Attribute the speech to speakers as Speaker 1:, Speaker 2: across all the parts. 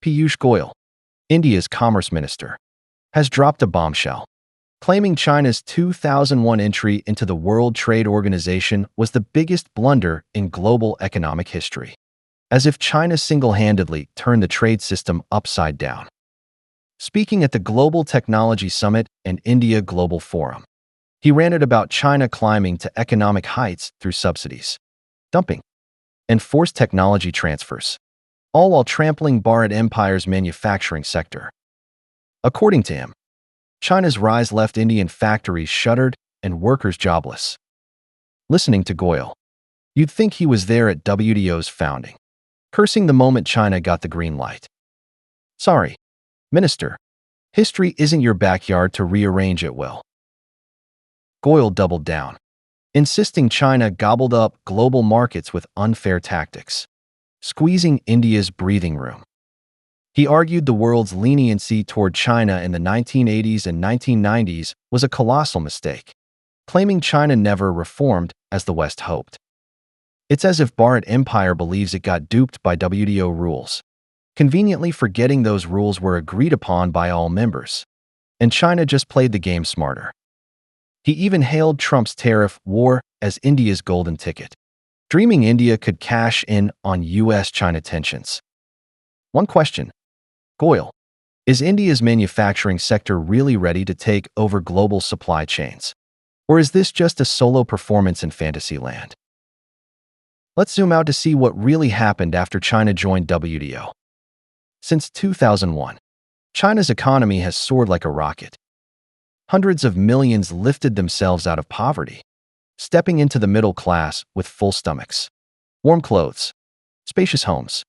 Speaker 1: Piyush Goyal, India's Commerce Minister, has dropped a bombshell, claiming China's 2001 entry into the World Trade Organization was the biggest blunder in global economic history, as if China single-handedly turned the trade system upside down. Speaking at the Global Technology Summit and India Global Forum, he ranted about China climbing to economic heights through subsidies, dumping, and forced technology transfers, all while trampling Bharat Empire's manufacturing sector. According to him, China's rise left Indian factories shuttered and workers jobless. Listening to Goyal, you'd think he was there at WTO's founding, cursing the moment China got the green light. Sorry, Minister, history isn't your backyard to rearrange at will. Goyal doubled down, insisting China gobbled up global markets with unfair tactics, squeezing India's breathing room. He argued the world's leniency toward China in the 1980s and 1990s was a colossal mistake, claiming China never reformed as the West hoped. It's as if Bharat Empire believes it got duped by WTO rules, conveniently forgetting those rules were agreed upon by all members, and China just played the game smarter. He even hailed Trump's tariff war as India's golden ticket, dreaming India could cash in on US-China tensions. One question: Goyal, is India's manufacturing sector really ready to take over global supply chains? Or is this just a solo performance in fantasy land? Let's zoom out to see what really happened after China joined WTO. Since 2001, China's economy has soared like a rocket. Hundreds of millions lifted themselves out of poverty, stepping into the middle class with full stomachs, warm clothes, spacious homes,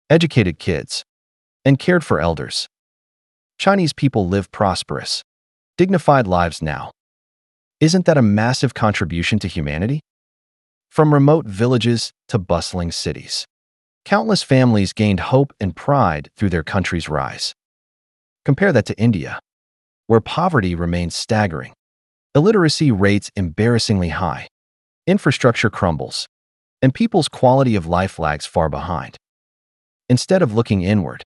Speaker 1: educated kids, and cared for elders. Chinese people live prosperous, dignified lives now. Isn't that a massive contribution to humanity? From remote villages to bustling cities, countless families gained hope and pride through their country's rise. Compare that to India, where poverty remains staggering, illiteracy rates embarrassingly high, infrastructure crumbles, and people's quality of life lags far behind. Instead of looking inward,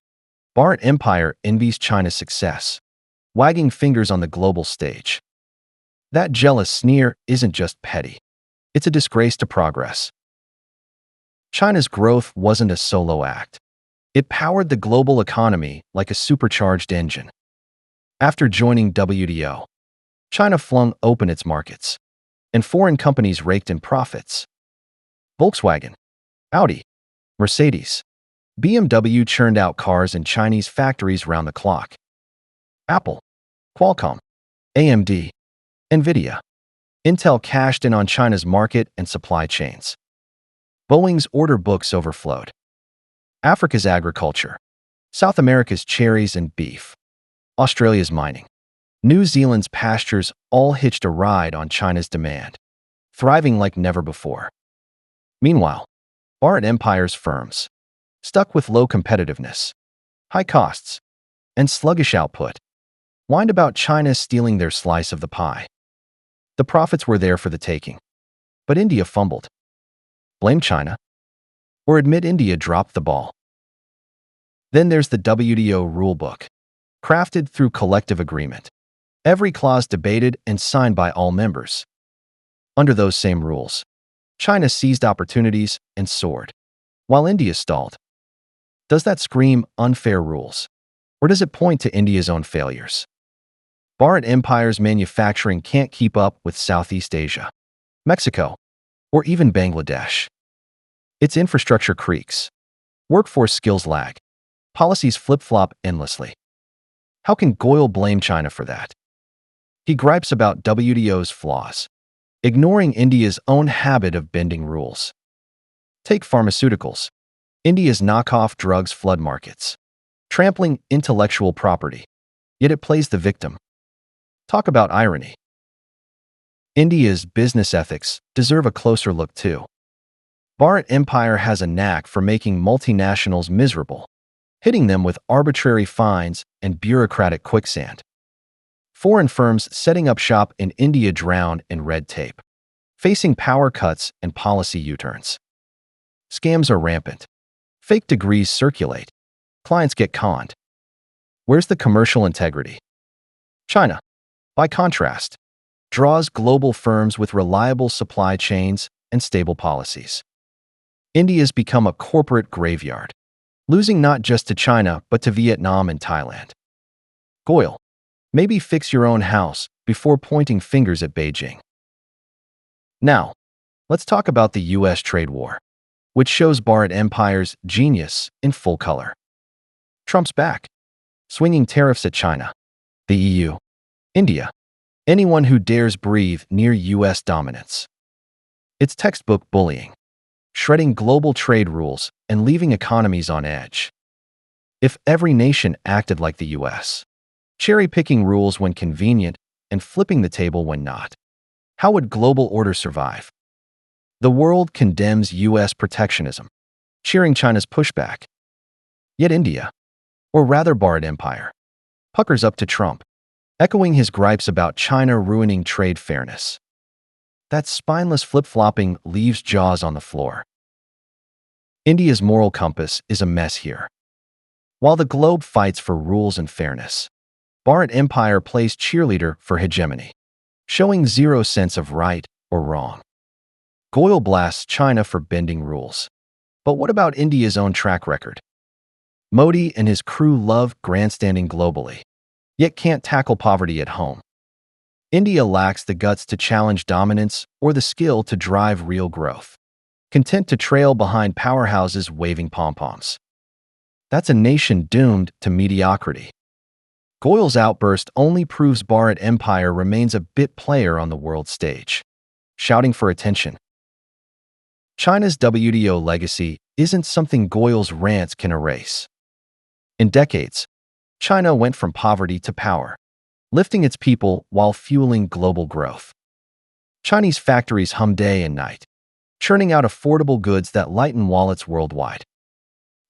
Speaker 1: Bharat Empire envies China's success, wagging fingers on the global stage. That jealous sneer isn't just petty. It's a disgrace to progress. China's growth wasn't a solo act. It powered the global economy like a supercharged engine. After joining WTO, China flung open its markets, and foreign companies raked in profits. Volkswagen, Audi, Mercedes, BMW churned out cars in Chinese factories round the clock. Apple, Qualcomm, AMD, Nvidia, Intel cashed in on China's market and supply chains. Boeing's order books overflowed. Africa's agriculture, South America's cherries and beef, Australia's mining, New Zealand's pastures all hitched a ride on China's demand, thriving like never before. Meanwhile, Bharat Empire's firms, stuck with low competitiveness, high costs, and sluggish output, whined about China stealing their slice of the pie. The profits were there for the taking, but India fumbled. Blame China? Or admit India dropped the ball? Then there's the WTO rulebook, crafted through collective agreement. Every clause debated and signed by all members. Under those same rules, China seized opportunities and soared, while India stalled. Does that scream unfair rules, or does it point to India's own failures? Bharat Empire's manufacturing can't keep up with Southeast Asia, Mexico, or even Bangladesh. Its infrastructure creaks, workforce skills lag, policies flip-flop endlessly. How can Goyal blame China for that? He gripes about WTO's flaws, ignoring India's own habit of bending rules. Take pharmaceuticals. India's knockoff drugs flood markets, trampling intellectual property, yet it plays the victim. Talk about irony. India's business ethics deserve a closer look too. Bharat Empire has a knack for making multinationals miserable, hitting them with arbitrary fines and bureaucratic quicksand. Foreign firms setting up shop in India drown in red tape, facing power cuts and policy U-turns. Scams are rampant. Fake degrees circulate, Clients get conned. Where's the commercial integrity? China, by contrast, draws global firms with reliable supply chains and stable policies. India's become a corporate graveyard, losing not just to China but to Vietnam and Thailand. Goyal, maybe fix your own house before pointing fingers at Beijing. Now, let's talk about the U.S. trade war, which shows Bharat Empire's genius in full color. Trump's back, swinging tariffs at China, the EU, India, anyone who dares breathe near U.S. dominance. It's textbook bullying, shredding global trade rules and leaving economies on edge. If every nation acted like the U.S., cherry-picking rules when convenient and flipping the table when not, how would global order survive? The world condemns U.S. protectionism, cheering China's pushback. Yet India, or rather Bharat Empire, puckers up to Trump, echoing his gripes about China ruining trade fairness. That spineless flip-flopping leaves jaws on the floor. India's moral compass is a mess here. While the globe fights for rules and fairness, Bharat Empire plays cheerleader for hegemony, showing zero sense of right or wrong. Goyal blasts China for bending rules. But what about India's own track record? Modi and his crew love grandstanding globally, yet can't tackle poverty at home. India lacks the guts to challenge dominance or the skill to drive real growth, content to trail behind powerhouses waving pom-poms. That's a nation doomed to mediocrity. Goyal's outburst only proves Bharat Empire remains a bit player on the world stage, shouting for attention. China's WTO legacy isn't something Goyal's rants can erase. In decades, China went from poverty to power, lifting its people while fueling global growth. Chinese factories hum day and night, churning out affordable goods that lighten wallets worldwide.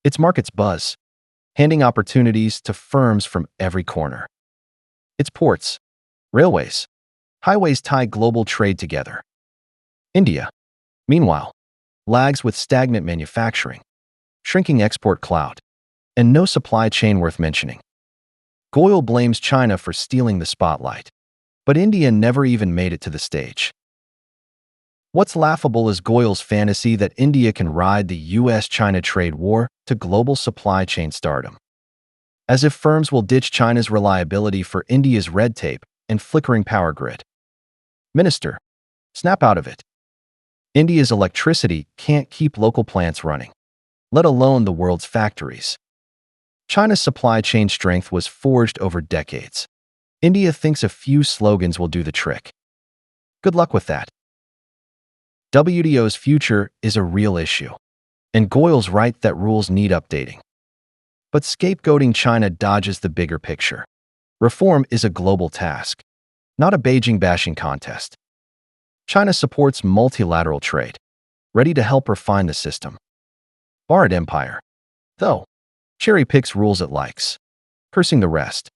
Speaker 1: Its markets buzz, handing opportunities to firms from every corner. Its ports, railways, highways tie global trade together. India, meanwhile, lags with stagnant manufacturing, shrinking export clout, and no supply chain worth mentioning. Goyal blames China for stealing the spotlight, but India never even made it to the stage. What's laughable is Goyal's fantasy that India can ride the U.S.-China trade war to global supply chain stardom. As if firms will ditch China's reliability for India's red tape and flickering power grid. Minister, snap out of it. India's electricity can't keep local plants running, let alone the world's factories. China's supply chain strength was forged over decades. India thinks a few slogans will do the trick. Good luck with that. WTO's future is a real issue, and Goyal's right that rules need updating. But scapegoating China dodges the bigger picture. Reform is a global task, not a Beijing bashing contest. China supports multilateral trade, ready to help refine the system. Bharat Empire, though, cherry-picks rules it likes, cursing the rest.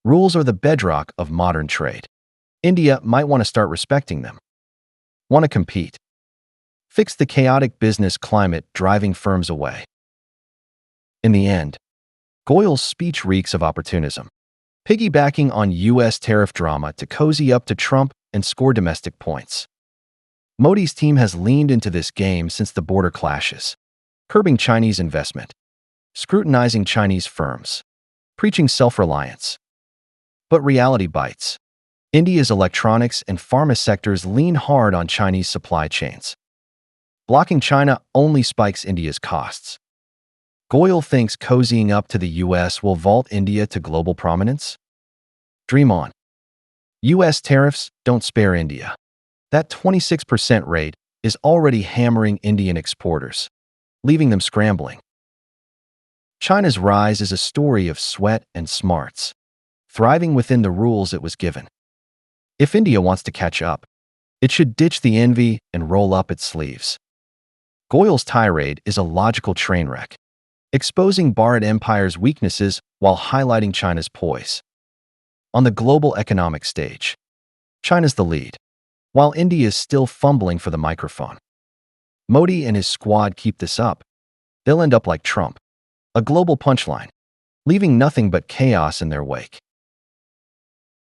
Speaker 1: Rules are the bedrock of modern trade. India might want to start respecting them. Want to compete. Fix the chaotic business climate driving firms away. In the end, Goyal's speech reeks of opportunism, piggybacking on U.S. tariff drama to cozy up to Trump and score domestic points. Modi's team has leaned into this game since the border clashes, curbing Chinese investment, scrutinizing Chinese firms, preaching self-reliance. But reality bites. India's electronics and pharma sectors lean hard on Chinese supply chains. Blocking China only spikes India's costs. Goyal thinks cozying up to the U.S. will vault India to global prominence? Dream on. U.S. tariffs don't spare India. That 26% rate is already hammering Indian exporters, leaving them scrambling. China's rise is a story of sweat and smarts, thriving within the rules it was given. If India wants to catch up, it should ditch the envy and roll up its sleeves. Goyal's tirade is a logical train wreck, exposing Bharat Empire's weaknesses while highlighting China's poise. On the global economic stage, China's the lead, while India is still fumbling for the microphone. Modi and his squad keep this up, they'll end up like Trump, a global punchline, leaving nothing but chaos in their wake.